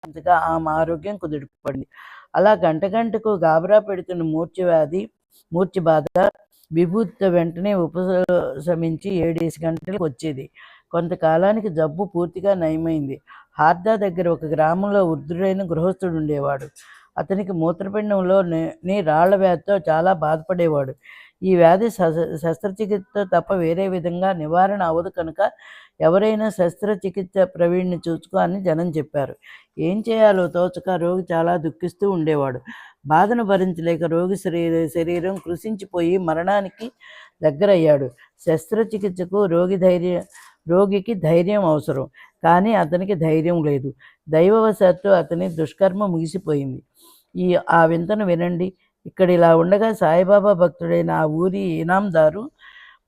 అంతగా ఆమె ఆరోగ్యం కుదుటపడింది. అలా గంట గంటకు గాబరా పెడుతున్న మూర్ఛ బాధ విభూతితో వెంటనే ఉపశమించి 7 గంటలకు వచ్చేది. కొంతకాలానికి జబ్బు పూర్తిగా నయమైంది. హార్దా దగ్గర ఒక గ్రామంలో వృద్ధుడైన గృహస్థుడు ఉండేవాడు. అతనికి మూత్రపిండంలోని రాళ్ల వ్యాధితో చాలా బాధపడేవాడు. ఈ వ్యాధి శస్త్రచికిత్సతో తప్ప వేరే విధంగా నివారణ అవ్వదు కనుక ఎవరైనా శస్త్రచికిత్స ప్రవీణ్ణి చూసుకో అని జనం చెప్పారు. ఏం చేయాలో తోచక రోగి చాలా దుఃఖిస్తూ ఉండేవాడు. బాధను భరించలేక రోగి శరీరం కృషించిపోయి మరణానికి దగ్గరయ్యాడు. శస్త్రచికిత్సకు రోగికి ధైర్యం అవసరం, కానీ అతనికి ధైర్యం లేదు. దైవవశాత్తు అతని దుష్కర్మ ముగిసిపోయింది. ఆ వింతను వినండి. ఇక్కడ ఇలా ఉండగా సాయిబాబా భక్తుడైన ఆ ఊరి ఇనాందారు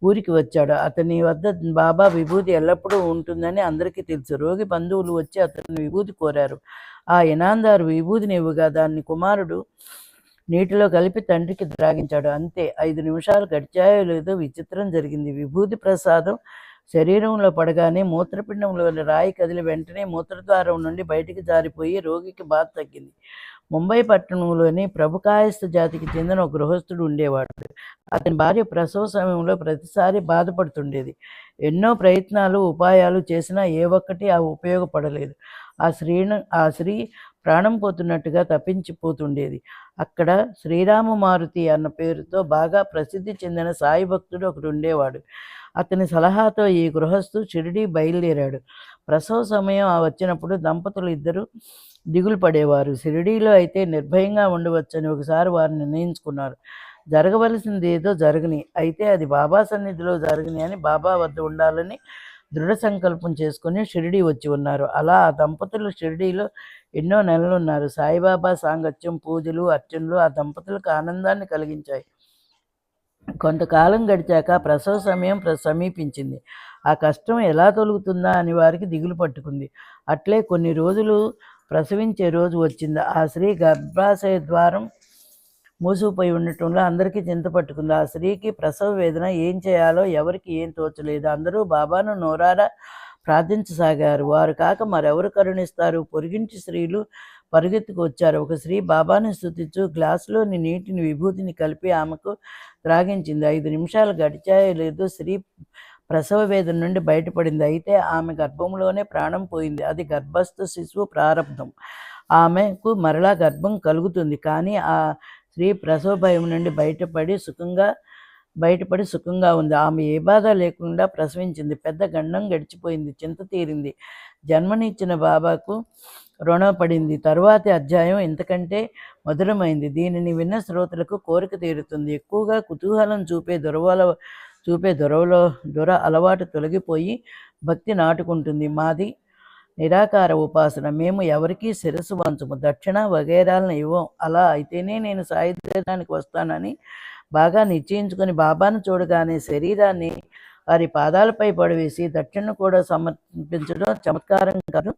ఊరికి వచ్చాడు. అతని వద్ద బాబా విభూతి ఎల్లప్పుడూ ఉంటుందని అందరికీ తెలుసు. రోగి బంధువులు వచ్చి అతని విభూతి కోరారు. ఆ ఇనాందారు విభూతిని ఇవ్వగా దాన్ని కుమారుడు నీటిలో కలిపి తండ్రికి ద్రాగించాడు. అంతే. 5 నిమిషాలు గడిచాయో లేదో విచిత్రం జరిగింది. విభూతి ప్రసాదం శరీరంలో పడగానే మూత్రపిండంలోని రాయి కదిలి వెంటనే మూత్రద్వారం నుండి బయటికి జారిపోయి రోగికి బాధ తగ్గింది. ముంబై పట్టణంలోని ప్రభుకాయస్థ జాతికి చెందిన ఒక గృహస్థుడు ఉండేవాడు. అతని భార్య ప్రసవ సమయంలో ప్రతిసారి బాధపడుతుండేది. ఎన్నో ప్రయత్నాలు ఉపాయాలు చేసినా ఏ ఒక్కటి ఉపయోగపడలేదు. ఆ స్త్రీ ప్రాణం పోతున్నట్టుగా తప్పించిపోతుండేది. అక్కడ శ్రీరామమారుతి అన్న పేరుతో బాగా ప్రసిద్ధి చెందిన సాయి భక్తుడు ఒకడు ఉండేవాడు. అతని సలహాతో ఈ గృహస్థు షిరిడీ బయలుదేరాడు. ప్రసవ సమయం వచ్చినప్పుడు దంపతులు ఇద్దరు దిగులు పడేవారు. షిరిడీలో అయితే నిర్భయంగా ఉండవచ్చని ఒకసారి వారు నిర్ణయించుకున్నారు. జరగవలసింది ఏదో జరగని, అయితే అది బాబా సన్నిధిలో జరగని అని బాబా వద్ద ఉండాలని దృఢ సంకల్పం చేసుకుని షిరిడీ వచ్చి ఉన్నారు. అలా ఆ దంపతులు షిరిడీలో ఎన్నో నెలలు ఉన్నారు. సాయిబాబా సాంగత్యం, పూజలు, అర్చనలు ఆ దంపతులకు ఆనందాన్ని కలిగించాయి. కొంతకాలం గడిచాక ప్రసవ సమయం సమీపించింది. ఆ కష్టం ఎలా తొలుగుతుందా అని వారికి దిగులు పట్టుకుంది. అట్లే కొన్ని రోజులు ప్రసవించే రోజు వచ్చింది. ఆ స్త్రీ గర్భాశయ ద్వారం మూసుకుపోయి ఉండటంలో అందరికీ చింత పట్టుకుంది. ఆ స్త్రీకి ప్రసవ వేదన. ఏం చేయాలో ఎవరికి ఏం తోచలేదు. అందరూ బాబాను నోరారా ప్రార్థించసాగారు. వారు కాక మరెవరు కరుణిస్తారు? పొరుగింటి స్త్రీలు పరుగెత్తుకు వచ్చారు. ఒక స్త్రీ బాబాను స్తుతించు గ్లాసులోని నీటిని విభూతిని కలిపి ఆమెకు త్రాగించింది. 5 నిమిషాలు గడిచాయో లేదో స్త్రీ ప్రసవ వేదన నుండి బయటపడింది. అయితే ఆమె గర్భంలోనే ప్రాణం పోయింది. అది గర్భస్థ శిశువు ప్రారంభం. ఆమెకు మరలా గర్భం కలుగుతుంది. కానీ ఆ స్త్రీ ప్రసవ భయం నుండి బయటపడి సుఖంగా ఉంది. ఆమె ఏ బాధ లేకుండా ప్రసవించింది. పెద్ద గండం గడిచిపోయింది. చింత తీరింది. జన్మనిచ్చిన బాబాకు రుణపడింది. తరువాతి అధ్యాయం ఇంతకంటే మధురమైంది. దీనిని విన్న శ్రోతలకు కోరిక తీరుతుంది. ఎక్కువగా కుతూహలం చూపే దుర అలవాటు తొలగిపోయి భక్తి నాటుకుంటుంది. మాది నిరాకార ఉపాసన. మేము ఎవరికీ శిరస్సు వంచము, దక్షిణ వగైరాలను ఇవ్వం. అలా అయితేనే నేను సాయి దేశానికి వస్తానని బాగా నిశ్చయించుకొని బాబాను చూడగానే శరీరాన్ని వారి పాదాలపై పడవేసి దక్షిణ కూడా సమర్పించడం చమత్కారం కాదు.